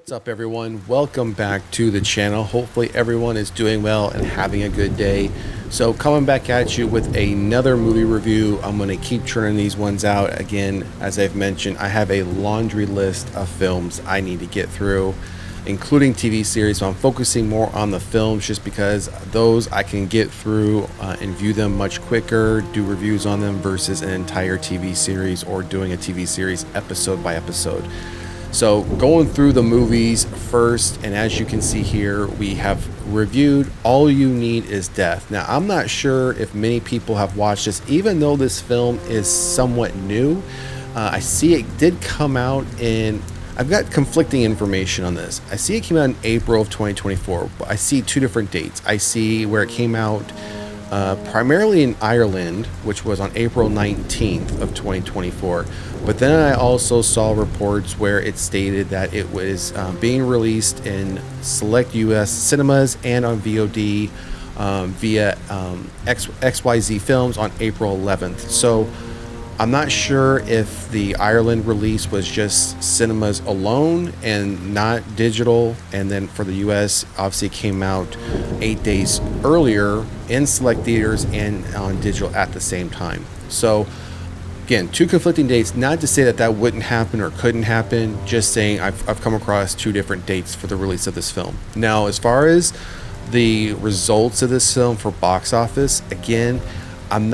What's up, everyone? Welcome back to the channel. Hopefully everyone is doing well and having a good day. So coming back at you with another movie review. I'm going to keep churning these ones out. Again, as I've mentioned, I have a laundry list of films I need to get through, including TV series. So I'm focusing more on the films just because those I can get through and view them much quicker, do reviews on them versus an entire TV series or doing a TV series episode by episode. So going through the movies first, and as you can see here, we have reviewed All You Need Is Death. Now, I'm not sure if many people have watched this, even though this film is somewhat new. I see it did come out in, I've got conflicting information on this. I see it came out in April of 2024, but I see two different dates. I see where it came out primarily in Ireland, which was on April 19th of 2024. But then I also saw reports where it stated that it was being released in select US cinemas and on VOD via XYZ Films on April 11th. So I'm not sure if the Ireland release was just cinemas alone and not digital, and then for the US, obviously it came out 8 days earlier in select theaters and on digital at the same time. So again, two conflicting dates, not to say that that wouldn't happen or couldn't happen, just saying I've come across two different dates for the release of this film. Now, as far as the results of this film for box office, again, I'm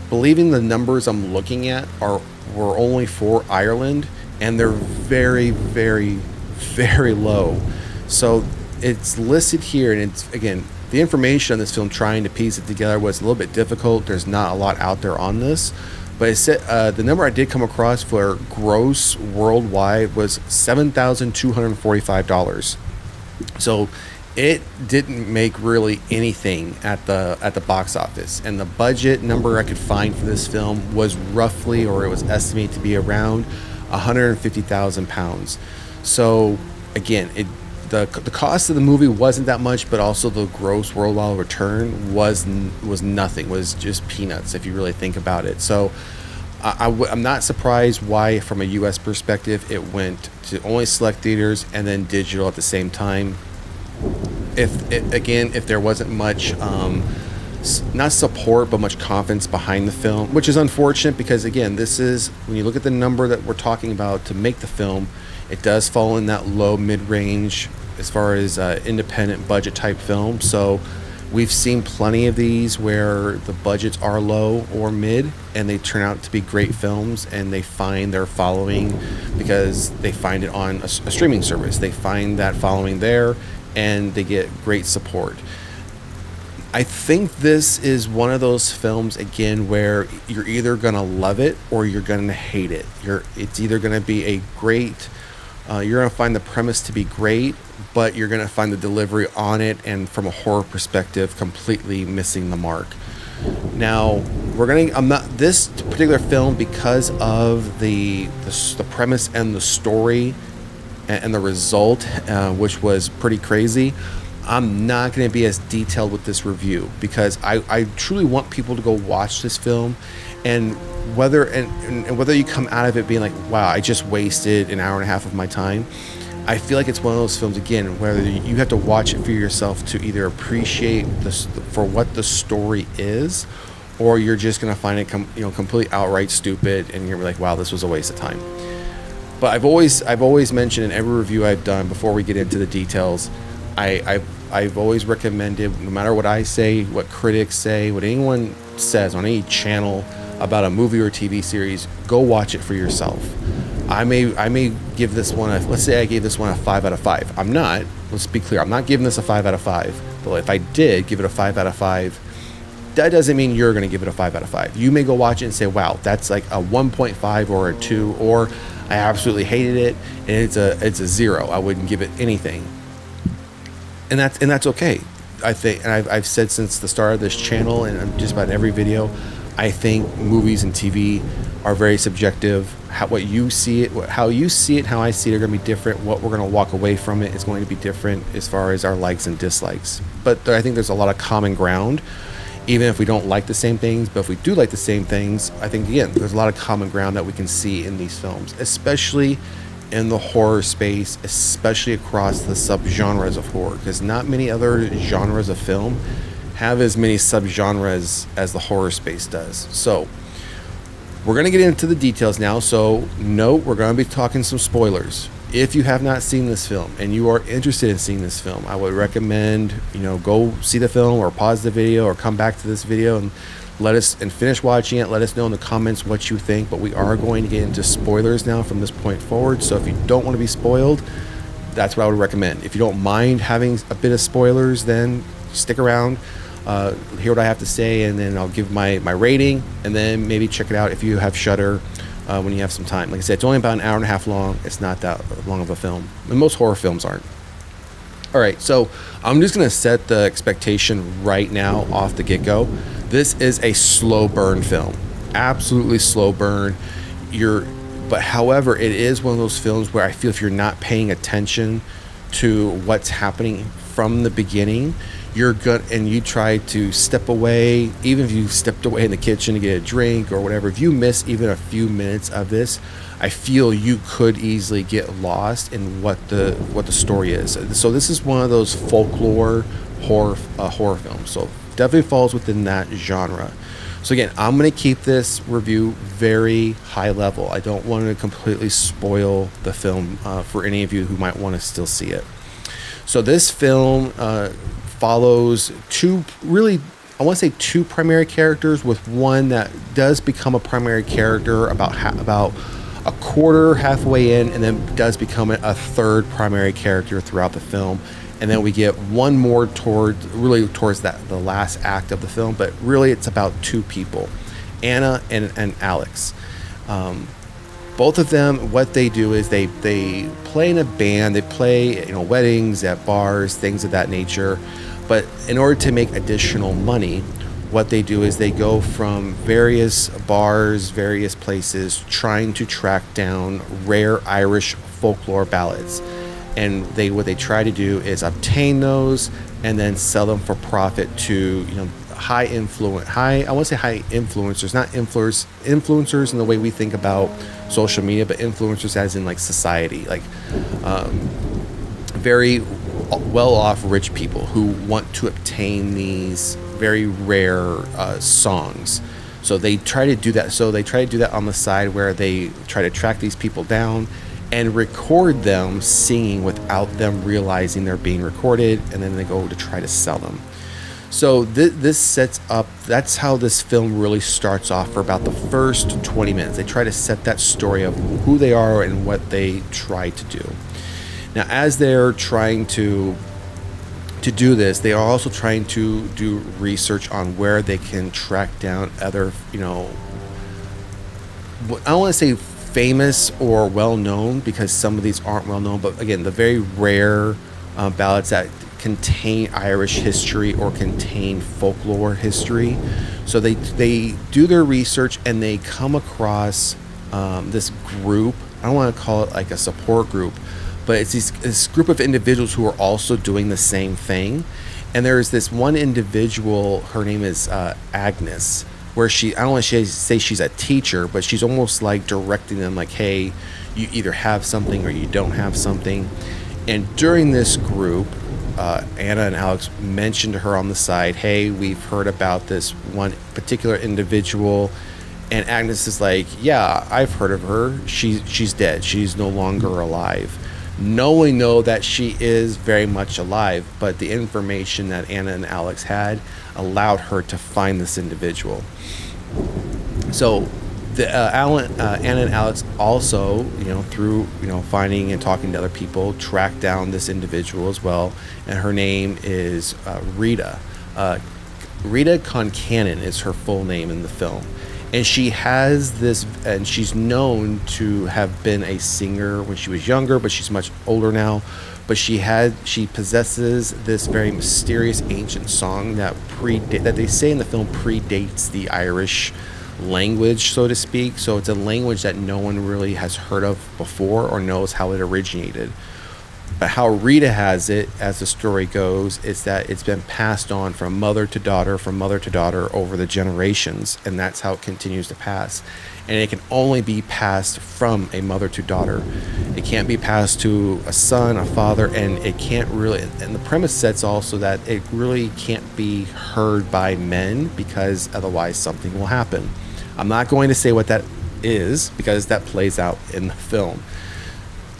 believing the numbers I'm looking at were only for Ireland, and they're very, very, very low. So it's listed here, and it's, again, the information on this film, trying to piece it together was a little bit difficult. There's not a lot out there on this, but it said the number I did come across for gross worldwide was $7,245. So it didn't make really anything at the box office, and the budget number I could find for this film was roughly, or it was estimated to be around £150,000. So again, the cost of the movie wasn't that much, but also the gross worldwide return was nothing, was just peanuts if you really think about it. So I'm not surprised why, from a US perspective, it went to only select theaters and then digital at the same time. If there wasn't much not support but much confidence behind the film, which is unfortunate, because again, this is, when you look at the number that we're talking about to make the film, it does fall in that low mid-range as far as independent budget type film. So we've seen plenty of these where the budgets are low or mid and they turn out to be great films, and they find their following because they find it on a streaming service. They find that following there and they get great support. I think this is one of those films, again, where you're either gonna love it or you're gonna hate it. It's either gonna be a great, you're gonna find the premise to be great, but you're gonna find the delivery on it, and from a horror perspective, completely missing the mark. Now, this particular film, because of the premise and the story and the result, which was pretty crazy, I'm not going to be as detailed with this review, because I truly want people to go watch this film, and whether you come out of it being like, wow, I just wasted an hour and a half of my time. I feel like it's one of those films, again, whether you have to watch it for yourself to either appreciate this for what the story is, or you're just going to find it completely outright stupid, and you're like, wow, this was a waste of time. But I've always mentioned in every review I've done, before we get into the details, I've always recommended, no matter what I say, what critics say, what anyone says on any channel about a movie or TV series, go watch it for yourself. I may give this one let's say I gave this one a 5 out of 5. I'm not. Let's be clear. I'm not giving this a 5 out of 5. But if I did give it a 5 out of 5, that doesn't mean you're going to give it a 5 out of 5. You may go watch it and say, wow, that's like a 1.5 or a 2, or I absolutely hated it and it's a 0. I wouldn't give it anything. And that's okay. I think, and I've said since the start of this channel, and just about every video, I think movies and TV are very subjective. How you see it, how I see it are going to be different. What we're going to walk away from it is going to be different as far as our likes and dislikes. But I think there's a lot of common ground, even if we don't like the same things. But if we do like the same things, I think, again, there's a lot of common ground that we can see in these films, especially in the horror space, especially across the subgenres of horror, because not many other genres of film have as many subgenres as the horror space does. So we're going to get into the details now. So note, we're going to be talking some spoilers. If you have not seen this film and you are interested in seeing this film, I would recommend, go see the film or pause the video or come back to this video and finish watching it. Let us know in the comments what you think. But we are going to get into spoilers now from this point forward. So if you don't want to be spoiled, that's what I would recommend. If you don't mind having a bit of spoilers, then stick around, hear what I have to say, and then I'll give my rating, and then maybe check it out if you have Shudder. When you have some time. Like I said, it's only about an hour and a half long. It's not that long of a film. And most horror films aren't. All right, so I'm just going to set the expectation right now off the get-go. This is a slow burn film. Absolutely slow burn. But however, it is one of those films where I feel if you're not paying attention to what's happening from the beginning, you're good, and you try to step away, even if you stepped away in the kitchen to get a drink or whatever, if you miss even a few minutes of this, I feel you could easily get lost in what the story is. So this is one of those folklore horror films. So definitely falls within that genre. So again, I'm going to keep this review very high level. I don't want to completely spoil the film for any of you who might want to still see it. So this film follows two primary characters, with one that does become a primary character about a quarter halfway in, and then does become a third primary character throughout the film. And then we get one more towards the last act of the film, but really it's about two people, Anna and Alex. Both of them, what they do is they play in a band. They play weddings, at bars, things of that nature. But in order to make additional money, what they do is they go from various bars, various places, trying to track down rare Irish folklore ballads. And what they try to do is obtain those and then sell them for profit to high influencers, not influencers in the way we think about social media, but influencers as in like society, like very well-off rich people who want to obtain these very rare songs. So they try to do that. So they try to do that on the side, where they try to track these people down and record them singing without them realizing they're being recorded, and then they go to try to sell them. So this sets up, that's how this film really starts off for about the first 20 minutes. They try to set that story of who they are and what they try to do. Now, as they're trying to do this, they are also trying to do research on where they can track down other, I don't want to say famous or well-known, because some of these aren't well-known, but again, the very rare ballads that contain Irish history or contain folklore history. So they do their research, and they come across this group. I don't want to call it like a support group, but it's this group of individuals who are also doing the same thing. And there's this one individual, her name is Agnes, where I don't want to say she's a teacher, but she's almost like directing them, like, hey, you either have something or you don't have something. And during this group, Anna and Alex mentioned to her on the side, hey, we've heard about this one particular individual. And Agnes is like, yeah, I've heard of her. She's dead. She's no longer alive. Knowing though that she is very much alive, but the information that Anna and Alex had allowed her to find this individual. So Anna and Alex also, through finding and talking to other people, tracked down this individual as well, and her name is Rita. Rita Concannon is her full name in the film. And she has this, and she's known to have been a singer when she was younger, but she's much older now. But she possesses this very mysterious ancient song that they say in the film predates the Irish language, so to speak. So it's a language that no one really has heard of before or knows how it originated. But how Rita has it, as the story goes, is that it's been passed on from mother to daughter over the generations, and that's how it continues to pass. And it can only be passed from a mother to daughter. It can't be passed to a son, a father, and it can't really. And the premise sets also that it really can't be heard by men because otherwise something will happen. I'm not going to say what that is because that plays out in the film.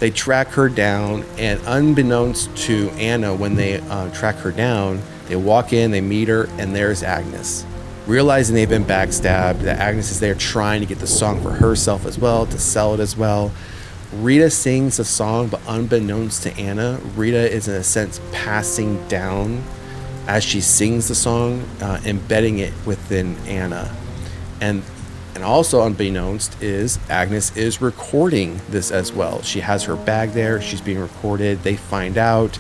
They track her down, and unbeknownst to Anna, when they track her down, they walk in, they meet her, and there's Agnes. Realizing they've been backstabbed, that Agnes is there trying to get the song for herself as well, to sell it as well. Rita sings the song, but unbeknownst to Anna, Rita is in a sense passing down as she sings the song, embedding it within Anna. And also unbeknownst is Agnes is recording this as well. She has her bag there. She's being recorded. They find out.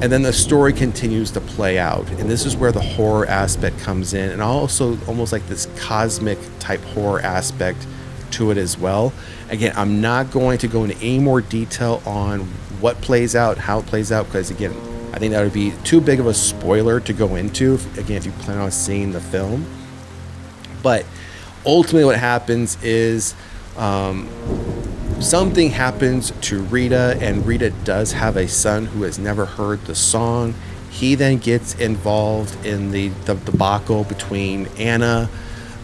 And then the story continues to play out. And this is where the horror aspect comes in. And also almost like this cosmic type horror aspect to it as well. Again, I'm not going to go into any more detail on what plays out, how it plays out, because again, I think that would be too big of a spoiler to go into, if you plan on seeing the film. But ultimately what happens is something happens to Rita, and Rita does have a son who has never heard the song. He then gets involved in the debacle between Anna,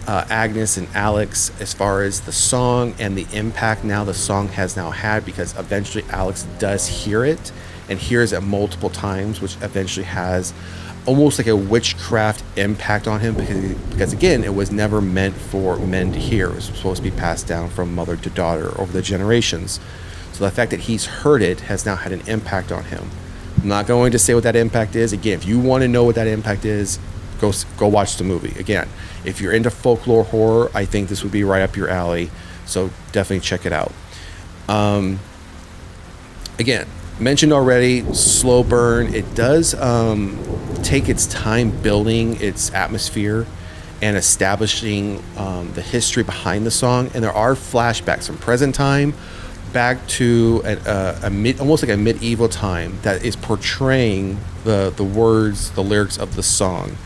Agnes, and Alex as far as the song and the impact now the song has now had, because eventually Alex does hear it and hears it multiple times, which eventually has almost like a witchcraft impact on him, because again, it was never meant for men to hear. It was supposed to be passed down from mother to daughter over the generations. So the fact that he's heard it has now had an impact on him. I'm not going to say what that impact is. Again, if you want to know what that impact is, go watch the movie. Again, if you're into folklore horror, I think this would be right up your alley. So definitely check it out. Again, mentioned already, slow burn. It does take its time building its atmosphere and establishing the history behind the song. And there are flashbacks from present time back to almost like a medieval time that is portraying the words, the lyrics of the song.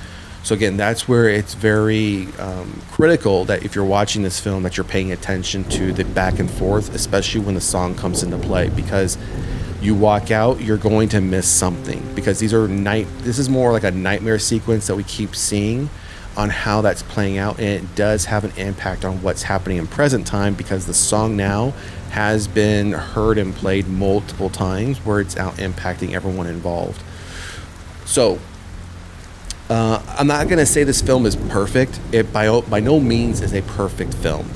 So again, that's where it's very critical that if you're watching this film, that you're paying attention to the back and forth, especially when the song comes into play, because you walk out, you're going to miss something, because this is more like a nightmare sequence that we keep seeing on how that's playing out, and it does have an impact on what's happening in present time, because the song now has been heard and played multiple times where it's out impacting everyone involved. So I'm not going to say this film is perfect. It by no means is a perfect film.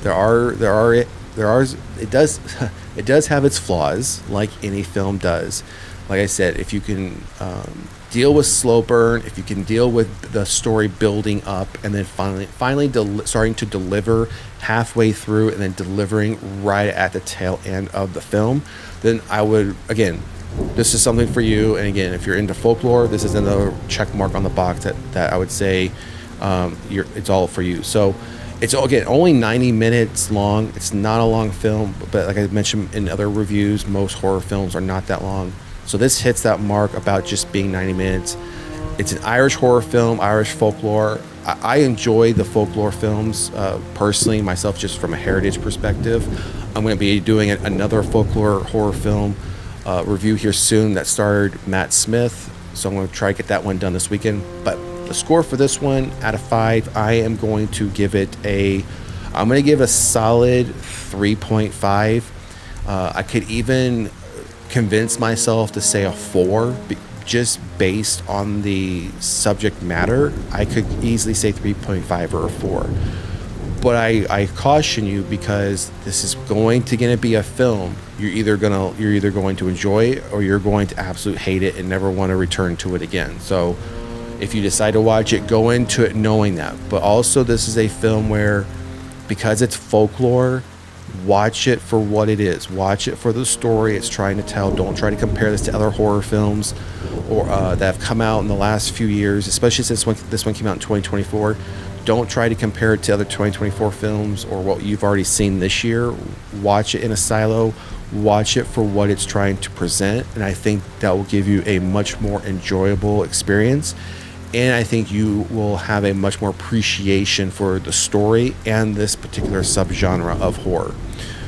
It does have its flaws, like any film does. Like I said, if you can deal with slow burn, if you can deal with the story building up and then finally starting to deliver halfway through and then delivering right at the tail end of the film, then I would, again, this is something for you. And again, if you're into folklore, this is another check mark on the box that I would say it's all for you. So it's, again, only 90 minutes long. It's not a long film, but like I mentioned in other reviews, most horror films are not that long. So this hits that mark about just being 90 minutes. It's an Irish horror film, Irish folklore. I enjoy the folklore films personally, myself, just from a heritage perspective. I'm going to be doing another folklore horror film review here soon that starred Matt Smith. So I'm going to try to get that one done this weekend. But the score for this one, out of 5, I am going to give it I'm going to give a solid 3.5. I could even convince myself to say a 4, just based on the subject matter. I could easily say 3.5 or a 4. But I caution you, because this is going to be a film you're either going to enjoy or you're going to absolutely hate it and never want to return to it again. So if you decide to watch it, go into it knowing that. But also, this is a film where, because it's folklore, watch it for what it is. Watch it for the story it's trying to tell. Don't try to compare this to other horror films or that have come out in the last few years, especially since this one came out in 2024. Don't try to compare it to other 2024 films or what you've already seen this year. Watch it in a silo. Watch it for what it's trying to present, and I think that will give you a much more enjoyable experience. And I think you will have a much more appreciation for the story and this particular subgenre of horror.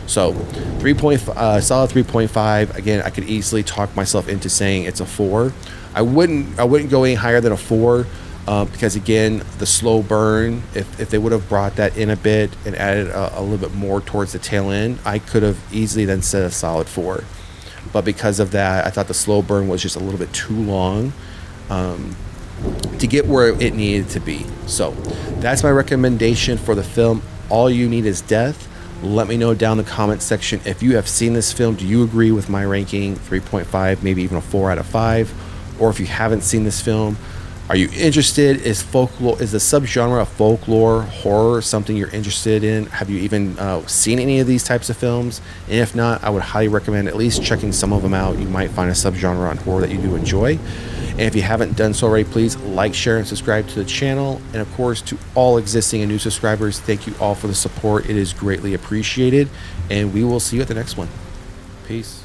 So, solid 3.5. Again, I could easily talk myself into saying it's a 4. I wouldn't go any higher than a 4 because again, the slow burn. If they would have brought that in a bit and added a little bit more towards the tail end, I could have easily then said a solid 4. But because of that, I thought the slow burn was just a little bit too long to get where it needed to be. So that's my recommendation for the film. All You Need Is Death. Let me know down in the comment section if you have seen this film. Do you agree with my ranking 3.5, maybe even a 4 out of 5? Or if you haven't seen this film, are you interested? Is the subgenre of folklore horror something you're interested in? Have you even seen any of these types of films? And if not, I would highly recommend at least checking some of them out. You might find a subgenre on horror that you do enjoy. And if you haven't done so already, please like, share, and subscribe to the channel. And of course, to all existing and new subscribers, thank you all for the support. It is greatly appreciated. And we will see you at the next one. Peace.